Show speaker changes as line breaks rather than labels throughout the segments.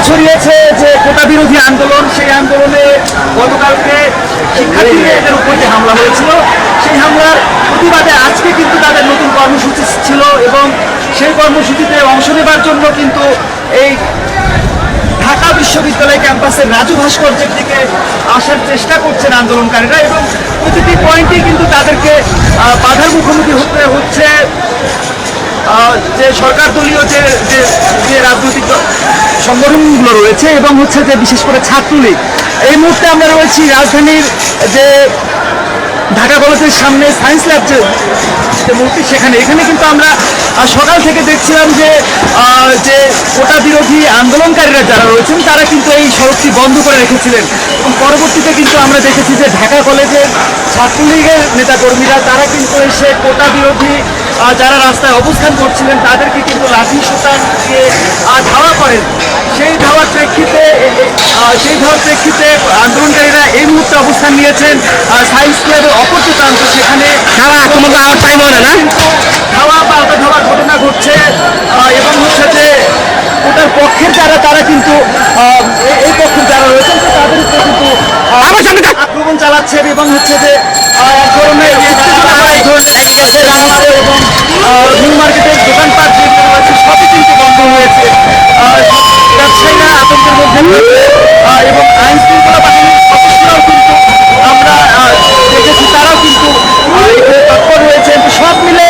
ছড়িয়েছে যে কোটা বিরোধী আন্দোলন, সেই আন্দোলনে গতকালকে শিক্ষার্থীদের উপর যে হামলা হয়েছিল, সেই হামলার প্রতিবাদে আজকে কিন্তু তাদের নতুন কর্মসূচি ছিল এবং সেই কর্মসূচিতে অংশ নেবার জন্য কিন্তু এই ঢাকা বিশ্ববিদ্যালয় ক্যাম্পাসের রাজু ভাস্কর্যের দিকে আসার চেষ্টা করছেন আন্দোলনকারীরা এবং প্রতিটি পয়েন্টে কিন্তু তাদেরকে বাধার মুখোমুখি হতে হচ্ছে। যে সরকার দলীয় যে রাজনৈতিক সংগঠনগুলো রয়েছে এবং হচ্ছে যে বিশেষ করে ছাত্রলীগ। এই মুহূর্তে আমরা রয়েছি রাজধানীর যে ঢাকা কলেজের সামনে সায়েন্স ল্যাব যে মূর্তি, এখানে কিন্তু আমরা সকাল থেকে দেখছিলাম যে কোটা বিরোধী আন্দোলনকারীরা যারা রয়েছেন তারা কিন্তু এই সড়কটি বন্ধ করে রেখেছিলেন এবং পরবর্তীতে কিন্তু আমরা দেখেছি যে ঢাকা কলেজের ছাত্রলীগের নেতাকর্মীরা তারা কিন্তু এসে কোটা বিরোধী যারা রাস্তায় অবস্থান করছিলেন তাদেরকে কিন্তু লাঠি সোঁতা দিয়ে ধাওয়া করেন। সেই ধাওয়ার প্রেক্ষিতে আন্দোলনকারীরা এই মুহূর্তে অবস্থান নিয়েছেন সায়েন্স ল্যাবের অপর যে প্রান্ত, সেখানে ধাওয়া বা ধাওয়ার ঘটনা ঘটছে এবং হচ্ছে যে ওটার পক্ষের তারা কিন্তু এই পক্ষের যারা রয়েছেন তাদের উপরে কিন্তু আক্রমণ চালাচ্ছেন এবং হচ্ছে যে এক ধরনের এবং নিউ মার্কেটের দোকানপাট যেগুলো রয়েছে সবই কিন্তু বন্ধ হয়েছে। ব্যবসায়ীরা আতঙ্কের মধ্যে এবং আইন শৃঙ্খলা বাহিনীর সদস্যরাও কিন্তু আমরা দেখেছি তারাও কিন্তু তৎপর রয়েছে। সব মিলে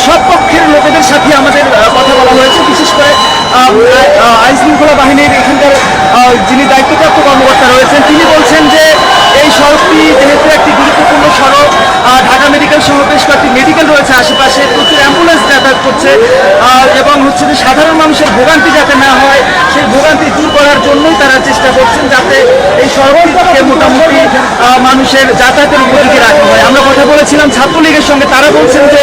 সব পক্ষের লোকেদের সাথে আমাদের কথা বলা হয়েছে। বিশেষ করে আইন শৃঙ্খলা বাহিনীর এখানকার যিনি দায়িত্বপ্রাপ্ত কর্মকর্তা রয়েছেন তিনি বলছেন যে এই সড়কটি যেহেতু একটি গুরুত্বপূর্ণ সড়ক, ঢাকা মেডিকেল সহ বেশ কয়েকটি মেডিকেল রয়েছে আশেপাশে, প্রচুর অ্যাম্বুলেন্স যাতায়াত করছে এবং হচ্ছে যে সাধারণ মানুষের ভোগান্তি যাতে না হয় সেই ভোগান্তি দূর করার জন্যই তারা চেষ্টা করছেন যাতে এই সড়কটিকে মোটামুটি মানুষের যাতায়াতের উপযোগী রাখা হয়। আমরা কথা বলেছিলাম ছাত্রলীগের সঙ্গে, তারা বলছেন যে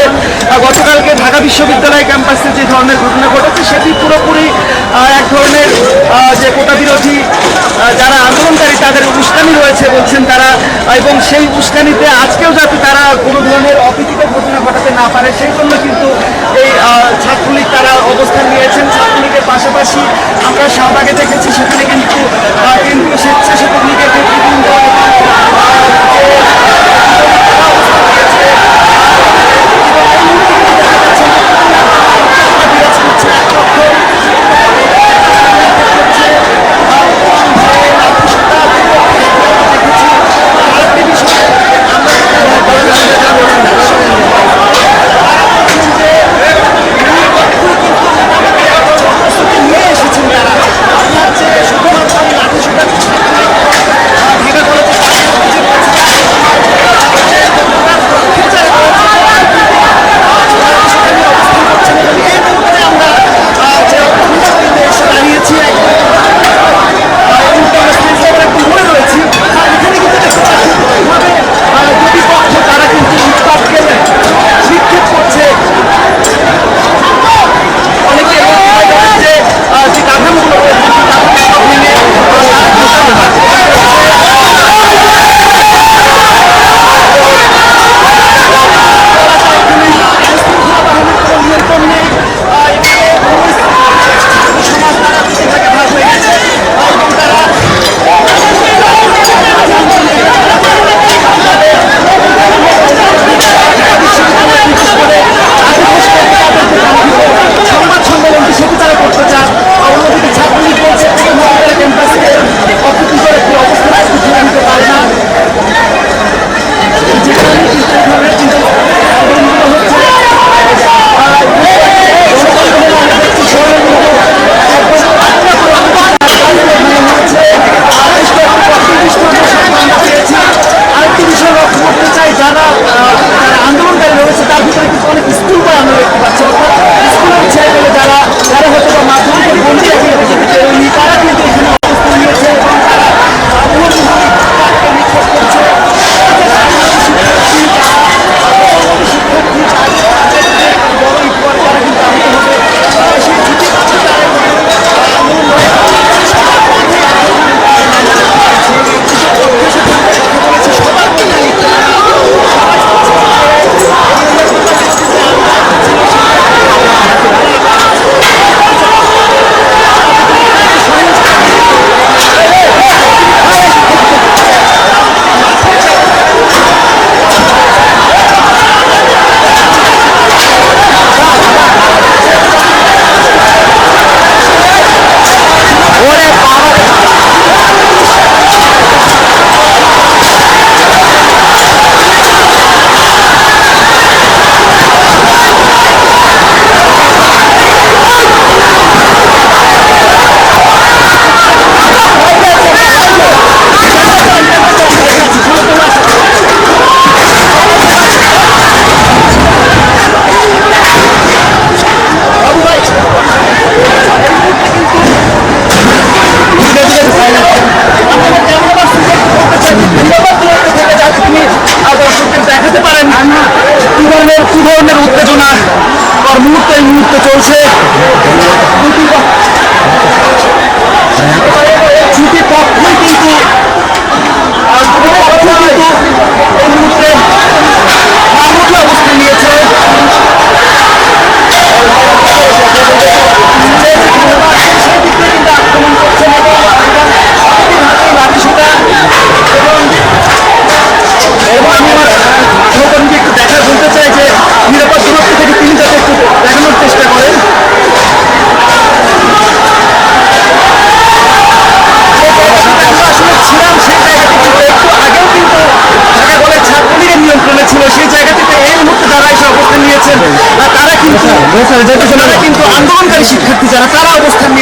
গতকালকে ঢাকা বিশ্ববিদ্যালয় ক্যাম্পাসে যে ধরনের ঘটনা ঘটেছে সেটি পুরোপুরি এক ধরনের যে কোটা বিরোধী যারা আন্দোলনকারী তাদের উস্কানি রয়েছে বলছেন তারা, এবং সেই উস্কানিতে আজকেও যাতে তারা কোনো ধরনের অপ্রীতিকর ঘটনা ঘটাতে না পারে সেই জন্য কিন্তু এই ছাত্রলীগ তারা অবস্থান নিয়েছেন। ছাত্রলীগের পাশাপাশি আমরা শাহবাগে দেখেছি সেখানে কিন্তু কেন্দ্রীয় স্বেচ্ছাসেবক লীগের নেতৃবৃন্দ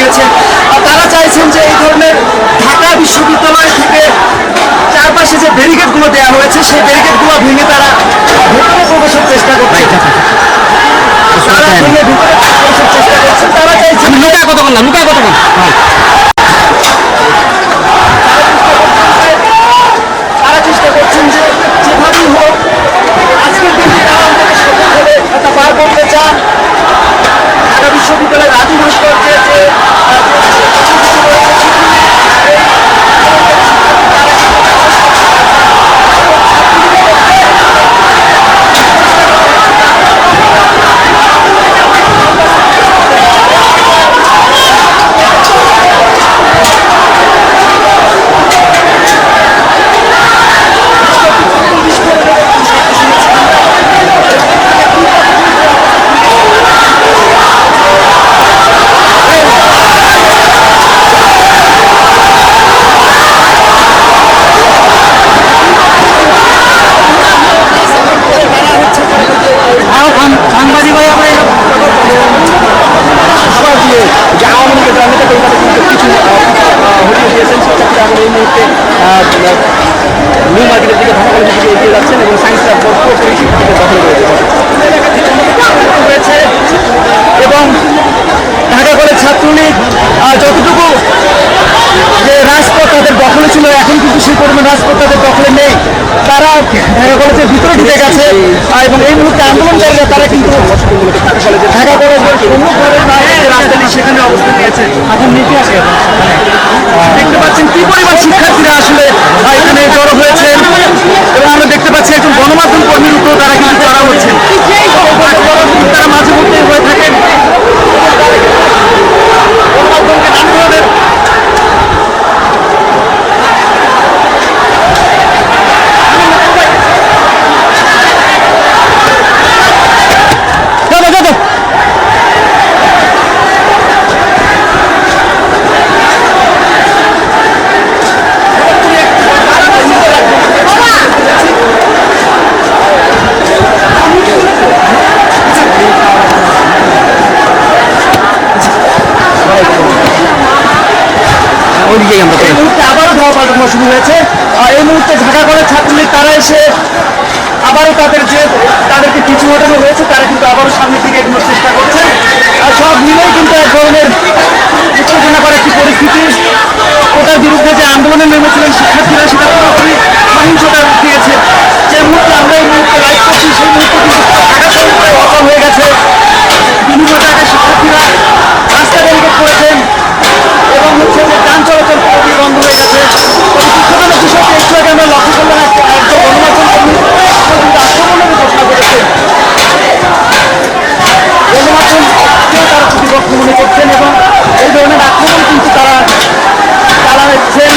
হয়েছে। তারা চাইছেন যে এই ধরনের ঢাকা বিশ্ববিদ্যালয় থেকে চারপাশে যে ব্যারিকেডগুলো দেওয়া হয়েছে সেই ব্যারিকেডগুলো ভেঙে তারা ভেতরে প্রবেশের চেষ্টা করছে। তারা ভেঙে ভিতরে প্রবেশের চেষ্টা করছে। তারা চাইছেন লুকা কতক্ষণ না লুকা কতক্ষণ তারা চেষ্টা করছেন যে যেভাবেই হোক আজকের দিনটি তারা অন্তত সফলভাবে একটা পার করতে চান। ঢাকা বিশ্ববিদ্যালয়ের রাজু ভাস্কর্যের যে নিউ মার্কেটের দিকে ঢাকা কলেজের দিকে এগিয়ে যাচ্ছেন এবং সায়েন্স ল্যাব পুরোপুরি শিক্ষার্থীদের দখল রয়েছে এবং ঢাকা কলেজ ছাত্রলীগ যতটুকু যে রাজপথ তাদের দখলে ছিল এখন কিন্তু সেই পরিমাণ রাজপথ তাদের দখলে নেই। তারা ঢাকা কলেজের ভিতরে ঢুকে গেছে এবং এই মুহূর্তে আন্দোলনকারীরা তারা কিন্তু ঢাকা কলেজের সম্মুখের রাজধানী সেখানে অবস্থান নিয়েছে। এখন নীতি আসে দেখতে পাচ্ছেন কি পরিমাণ শিক্ষার্থীরা আসলে এখানে জড়ো হয়েছেন এবং আমরা দেখতে পাচ্ছি একজন গণমাধ্যম কর্মীর উপর তারা কিন্তু জড়া হচ্ছেন। তারা মাঝে মধ্যে হয়ে থাকেন গণমাধ্যমকে নামতে হবে। এই মুহূর্তে আবারও ধাওয়া পাল্টানো শুরু হয়েছে। এই মুহূর্তে ঢাকা কলেজ ছাত্রলীগ তারা এসে আবারও তাদেরকে পিছু হটানো হয়েছে। তারা কিন্তু আবারও সামনের দিকে এগোনোর চেষ্টা করছে। আর সব মিলেই কিন্তু এক ধরনের উত্তেজনাকর একটি পরিস্থিতি। ওটার বিরুদ্ধে যে আন্দোলনে নেমেছিলেন শিক্ষার্থীরা সেটা পুরোপুরি সহিংসতার রূপ দিয়েছে। যে মুহূর্তে আমরা এই মুহূর্তে লাইভ করছি সেই মুহূর্তে কিন্তু ঢাকা শহর প্রায় অচল হয়ে গেছে। বিভিন্ন জায়গায় শিক্ষার্থীরা রাস্তা ব্যারিকেড করেছেন এবং হচ্ছে যে যান চলাচল পুরোপুরি বন্ধ হয়ে গেছে। তবে দুঃখজনক বিষয়টি একটু আগে আমরা লক্ষ্য করলাম একজন গণমাধ্যম কর্মী কিন্তু আক্রমণের ঘোষণা করেছেন। গণমাধ্যমকেও তারা প্রতিপক্ষ মনে করছেন এবং এই ধরনের আক্রমণ কিন্তু তারা চালাচ্ছেন।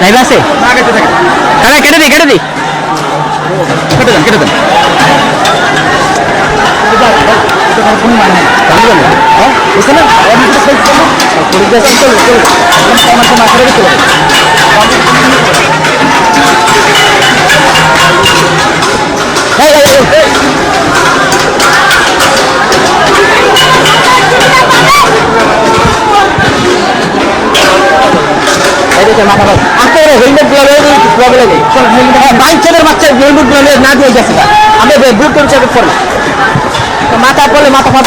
লাইভ আছে হ্যাঁ কেটে দিই কেটে দেন হেলমেট প্রবলেম বাইকের বাচ্চা হেলমেট না দিয়ে গেছে আমি বুট করে চেক করি মাথা পড়লে মাথা ফাট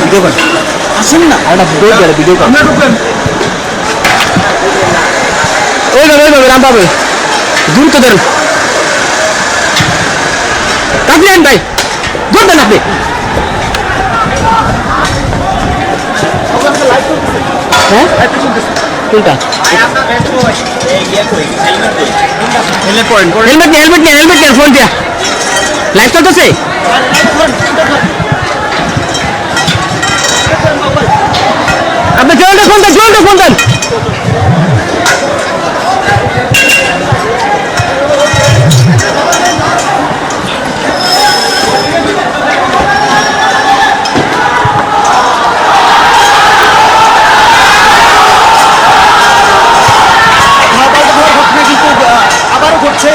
ভিডিও কর আসেন না একটা ভিডিও কর ওই রাম পাবে দ্রুত দেন আপনি আন ভাই দূর দেন আপনি হ্যাঁ কোনটা হেলমেট নিয়ে ফোন দিয়া লাইট চলতেছে আপনি জলটা ফোন দেন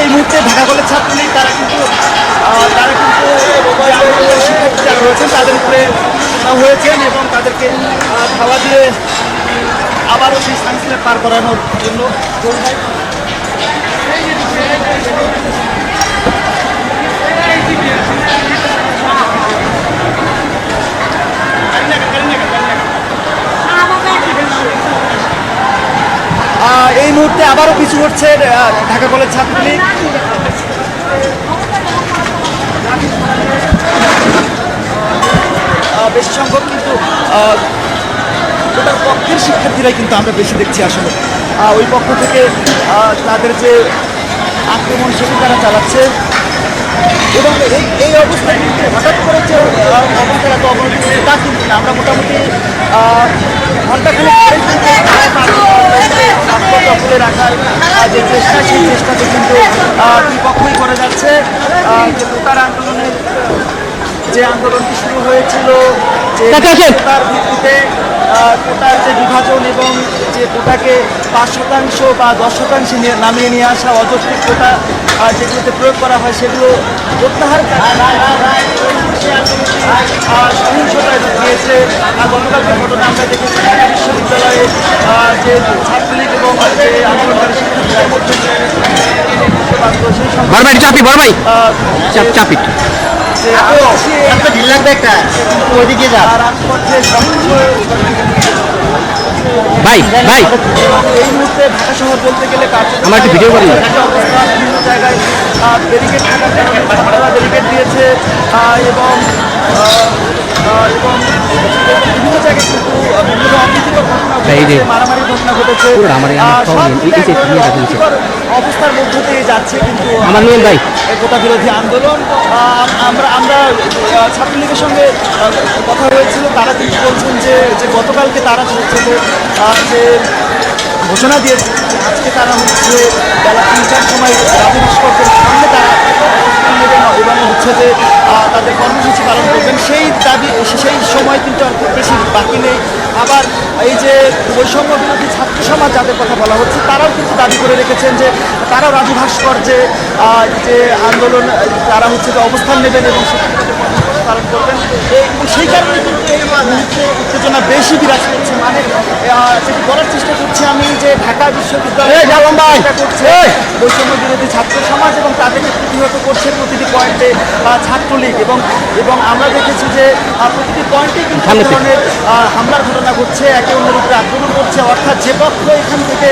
এই মুহূর্তে ঢাকা কলেজ ছাত্রলীগ তারা কিন্তু শিক্ষার্থীরা রয়েছেন তাদের উপরে হয়েছেন এবং তাদেরকে খাওয়া দিয়ে আবারও সেই সায়েন্সে পার করানোর জন্য এই মুহূর্তে আবারও পিছু হচ্ছে ঢাকা কলেজ ছাত্রলীগ বেশি সংখ্যক কিন্তু ওটার পক্ষের শিক্ষার্থীরাই কিন্তু আমরা বেশি দেখছি আসলে ওই পক্ষ থেকে তাদের যে আক্রমণ সেটি তারা চালাচ্ছে এবং এই অবস্থায় কিন্তু হঠাৎ করে যে অবস্থার এত অবনতি হচ্ছে তা কিন্তু না। আমরা মোটামুটি ঘন্টাখানেক দখলে রাখার যে চেষ্টা সেই চেষ্টাতে কিন্তু দুই পক্ষই করে যাচ্ছে যে কোটার আন্দোলনের যে আন্দোলনটি শুরু হয়েছিল যে কোটার ভিত্তিতে কোটার যে বিভাজন এবং যে কোটাকে 5% বা 10% নামিয়ে নিয়ে আসা অযৌক্তিক কোটা যেগুলোতে প্রয়োগ করা হয় সেগুলো প্রত্যাহার সহিংসতায় দিয়েছে গতকালকে ঘটনা আমরা দেখেছি ঢাকা বিশ্ববিদ্যালয়ে যে ছাত্রলীগ এবং যে আন্দোলনকারী শিক্ষার্থীদের মধ্যে চাপি ঢিল লাগবে একটা ওইদিকে যা ভাই এই মুহূর্তে ঢাকা শহর বলতে গেলে আমার একটা ভিডিও করি বিভিন্ন জায়গায় ব্যারিকেড থাকার কারণে ব্যারিকেড দিয়েছে এবং বিভিন্ন জায়গায় কিন্তু বিভিন্ন অপ্রীতিকর ঘটনা মারামারি ঘটনা ঘটেছে অবস্থার মধ্য দিয়ে যাচ্ছে কিন্তু আমার নিয়ম ভাই কোটা বিরোধী আন্দোলন আমরা ছাত্রলীগের সঙ্গে কথা হয়েছিল তারা কিন্তু বলছেন যে গতকালকে তারা যে ঘোষণা দিয়েছে আজকে তারা হচ্ছে বেলা 3টার সময় রাজু ভাস্কর্যের সামনে তারা নেবেন এবং হচ্ছে যে তাদের কর্মসূচি পালন করবেন সেই দাবি সেই সময় কিন্তু আর খুব বেশি বাকি নেই। আবার এই যে বৈষম্য বিরোধী ছাত্র সমাজ যাদের কথা বলা হচ্ছে তারাও কিন্তু দাবি করে রেখেছেন যে তারাও রাজু ভাস্কর্যে যে আন্দোলন তারা হচ্ছে যে অবস্থান নেবেন এবং কর্মসূচি পালন করবেন এবং সেই কারণে কিন্তু এই মুহূর্তে উত্তেজনা বেশি বিরাজ করছে। মানে যেটি বলার চেষ্টা করছি আমি যে ঢাকা বিশ্ববিদ্যালয় করছে বৈষম্য বিরোধী ছাত্র সমাজ এবং তাদেরকে প্রতিহত করছে প্রতিটি পয়েন্টে ছাত্রলীগ এবং আমরা দেখেছি যে প্রতিটি পয়েন্টে কিন্তু ধরনের হামলার ঘটনা ঘটছে একে অন্যের উপরে আক্রমণ করছে অর্থাৎ যে পক্ষ এখান থেকে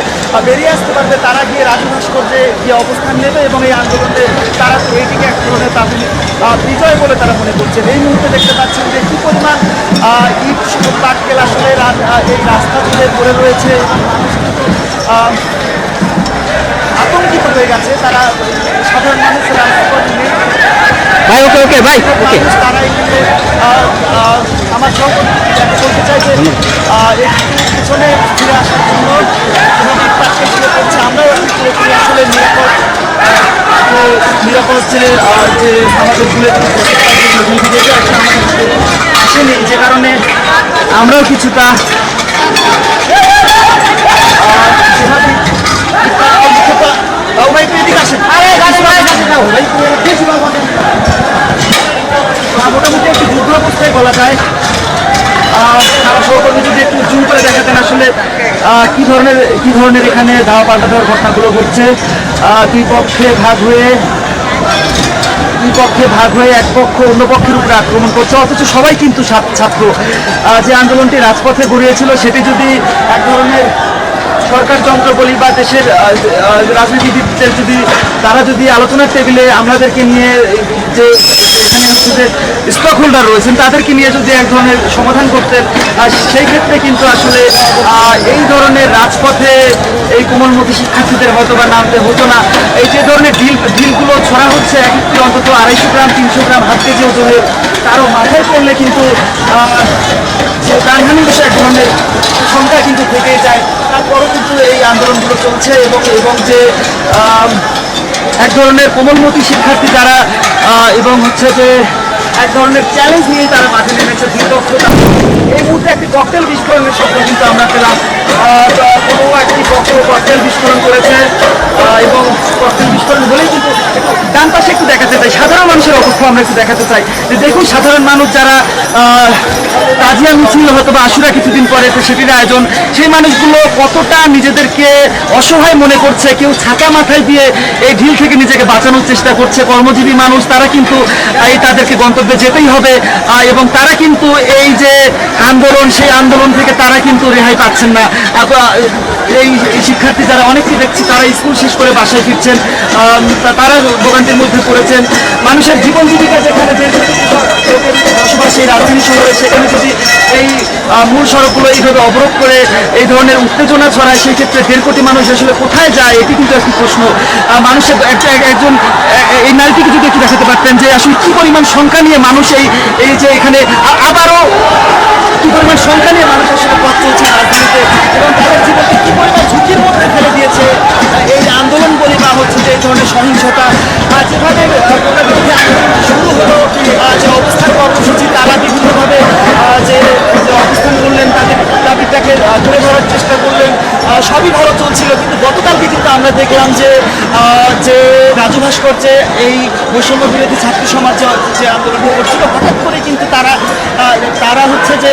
বেরিয়ে আসতে পারবে তারা গিয়ে রাজু ভাস্কর্যে গিয়ে অবস্থান নেবে এবং এই আন্দোলনে তারা এইটিকে এক ধরনের তাদের বিজয় বলে তারা মনে করছেন। এই মুহূর্তে দেখতে পাচ্ছেন যে কী পরিমাণ ইট পাটকেল আসলে এই রাস্তা জুড়ে পড়ে রয়েছে এবং মানুষ কিন্তু আতঙ্কিত হয়ে গেছে তারা সাধারণ মানুষের ভাই ওকে ভাই তারা এখানে আমার সহকর্মী বলতে চাই যে পিছনে ফিরে আসার জন্য ফিরে করছে আমরাও পুরোপুরি আসলে নিরাপদ যে আমাদের আসেনি যে কারণে আমরাও কিছুটা মোটামুটি একটু যুদ্ধ অবস্থায় বলা যায়। তারা সহকর্মী যদি একটু জুম করে দেখাতেন আসলে কি ধরনের এখানে ধাওয়া পাল্টা দেওয়ার ঘটনাগুলো ঘটছে দুই পক্ষে ভাগ হয়ে দুই পক্ষে ভাগ হয়ে এক পক্ষ অন্য পক্ষের উপরে আক্রমণ করছে, অথচ সবাই কিন্তু ছাত্র। যে আন্দোলনটি রাজপথে গড়িয়েছিল সেটি যদি এক ধরনের সরকার যন্ত্র বলি বা দেশের রাজনীতিবিদদের তারা যদি আলোচনার টেবিলে আমাদেরকে নিয়ে যে এখানে হচ্ছে যে স্টক হোল্ডার রয়েছেন তাদেরকে নিয়ে যদি এক ধরনের সমাধান করতেন, সেই ক্ষেত্রে কিন্তু আসলে এই ধরনের রাজপথে এই কোমলমতি শিক্ষার্থীদের হয়তো বা নামতে হতো না। এই যে ধরনের ঢিলগুলো ছড়া হচ্ছে এক একটি অন্তত 250 গ্রাম 300 গ্রাম হাত কেজি ওজনের, কারো মাথায় পড়লে কিন্তু যে প্রাণহানি বিষয়ে এক ধরনের সংখ্যা কিন্তু থেকেই যায়। তারপরও কিন্তু এই আন্দোলনগুলো চলছে এবং যে এক ধরনের কোমলমতি শিক্ষার্থী যারা এবং হচ্ছে যে এক ধরনের চ্যালেঞ্জ নিয়ে তারা মাঠে নেমেছে দ্বিপক্ষতা। এই মুহূর্তে একটি ককটেল বিস্ফোরণের শব্দ কিন্তু আমরা পেলাম। কোনো একটি ককটেল বিস্ফোরণ করেছে এবং ককটেল বিস্ফোরণ হলেই কিন্তু ডান পাশে একটু দেখাতে চাই, সাধারণ মানুষের অবস্থা আমরা একটু দেখাতে চাই যে দেখুন সাধারণ মানুষ যারা তাজিয়া মিছিল হয়তো বা আশুরা কিছুদিন পরে সেটির আয়োজন, সেই মানুষগুলো কতটা নিজেদেরকে অসহায় মনে করছে, কেউ ছাকা মাথায় দিয়ে এই ঢিল থেকে নিজেকে বাঁচানোর চেষ্টা করছে। কর্মজীবী মানুষ তারা কিন্তু এই তাদেরকে গন্তব্যে যেতেই হবে এবং তারা কিন্তু এই যে আন্দোলন সেই আন্দোলন থেকে তারা কিন্তু রেহাই পাচ্ছেন না। এই শিক্ষার্থী যারা অনেকেই দেখছি তারা স্কুল শেষ করে বাসায় ফিরছেন, তারা ভোগান্তির মধ্যে পড়েছেন। মানুষের জীবন জীবিকা যেখানে যে বসবাস এই রাজধানী শহরে, সেখানে যদি এই মূল সড়কগুলো এইভাবে অবরোধ করে এই ধরনের উত্তেজনা ছড়ায়, সেই ক্ষেত্রে 1.5 কোটি মানুষ আসলে কোথায় যায়, এটি কিন্তু একটি প্রশ্ন। মানুষের একজন এই নারীটিকে যদি একটু দেখাতে পারতেন যে আসলে কি পরিমাণ সংখ্যা নিয়ে মানুষ এই যে এখানে আবারও কি পরিমাণ সংখ্যা নিয়ে মানুষ আসলে পথ চলছে রাজধানীতে এবং তাদের জীবনকে কি পরিমাণ ঝুঁকির মধ্যে ফেলে দিয়েছে এই আন্দোলন বলি বা হচ্ছে যে এই ধরনের সহিংসতা। যেভাবে কোটা বিরোধী আন্দোলন শুরু হলো, যে অবস্থান কর্মসূচি তারা বিভিন্নভাবে যে অবস্থান করলেন, তাদের দাবিটাকে তুলে ধরার চেষ্টা করলেন, সবই ভালো চলছিল। কিন্তু গতকালকে কিন্তু আমরা দেখলাম যে রাজু ভাস্কর্যে এই বৈষম্য বিরোধী ছাত্র সমাজ যে আন্দোলন করছিল, হঠাৎ করে কিন্তু তারা হচ্ছে যে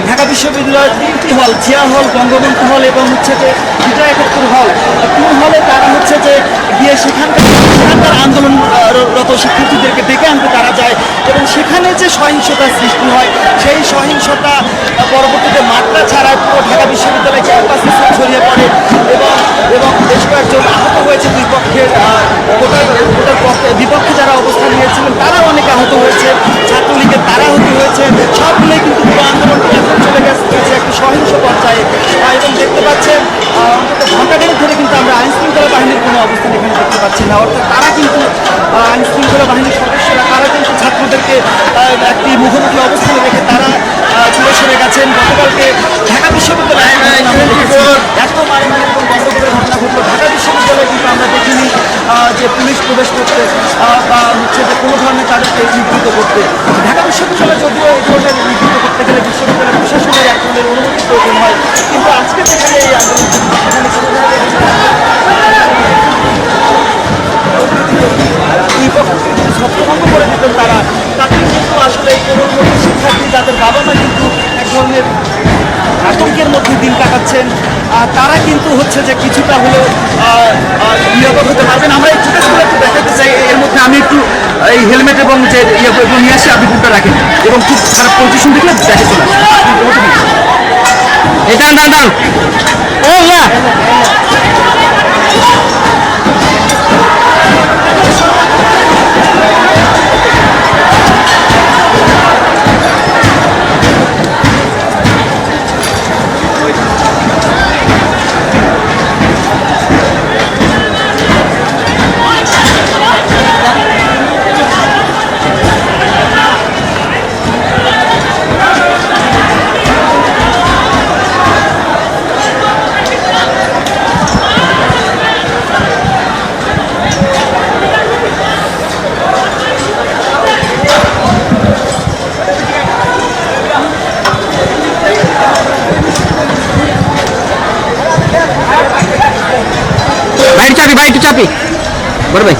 ঢাকা বিশ্ববিদ্যালয়ের 3টি হল, জিয়া হল, বঙ্গবন্ধু হল এবং হচ্ছে যে বিজয় 71 হল, 3 হলে তারা হচ্ছে যে গিয়ে সেখানকার আন্দোলনরত শিক্ষার্থীদেরকে ডেকে আনতে তারা যায় এবং সেখানে যে সহিংসতা সৃষ্টি হয় সেই সহিংসতা পরবর্তীতে মাত্রা ছাড়ায় পুরো ঢাকা বিশ্ববিদ্যালয় ক্যাম্পাসে ছড়িয়ে পড়ে এবং বেশ কয়েকজন আহত হয়েছে। দুই পক্ষের বিপক্ষে যারা অবস্থান নিয়েছিলেন তারাও অনেক আহত হয়েছে, ছাত্রলীগের তারা আহত হয়েছে। সব মিলে কিন্তু পুরো আন্দোলনটি এখন চলে গেছে একটি সহিংস পর্যায়ে এবং দেখতে পাচ্ছেন অন্তত ঘণ্টাখানেক ধরে কিন্তু আমরা আইন শৃঙ্খলা বাহিনীর কোনো অবস্থান এখানে দেখতে পাচ্ছি না। অর্থাৎ তারা কিন্তু আইন শৃঙ্খলা বাহিনীর সদস্যরা তারা কিন্তু ছাত্রদেরকে একটি মুখোমুখি অবস্থানে রেখে তারা চলে সরে গেছেন। গতকালকে ঢাকা বিশ্ববিদ্যালয়ে এত মারামারি এবং গণ্ডগোলের ঘটনা ঘটলো, ঢাকা বিশ্ববিদ্যালয়ে কিন্তু আমরা দেখিনি যে পুলিশ প্রবেশ করতে বা হচ্ছে যে কোনো ধরনের তাদেরকে নিবৃত্ত করতে। ঢাকা বিশ্ববিদ্যালয় যদিও এই ধরনের নিবৃত্ত করতে গেলে বিশ্ববিদ্যালয় প্রশাসনের এক ধরনের অনুমতি প্রয়োজন হয়, কিন্তু আজকে যেখানে এই আন্দোলন দুই পক্ষকে যদি ছত্রভঙ্গ করে দিতেন তাদের কিন্তু আসলে এই কোমলমতি শিক্ষার্থী যাদের বাবা মা কিন্তু এক ধরনের আতঙ্কের মধ্যে দিন কাটাচ্ছেন, তারা কিন্তু হচ্ছে যে কিছুটা হলেও নিরাপদ হতে পারবেন। আমরা এই ফুটেজগুলো একটু দেখাতে চাই। এর মধ্যে আমি একটু এই হেলমেট এবং যে ইয়েগুলো নিয়ে আসি, আপনি ফোনটা রাখেন এবং খুব খারাপ পজিশন দেখলে দেখে চলে এটা দাদা ও ইয়া ভাই একটু চাপি বড় ভাই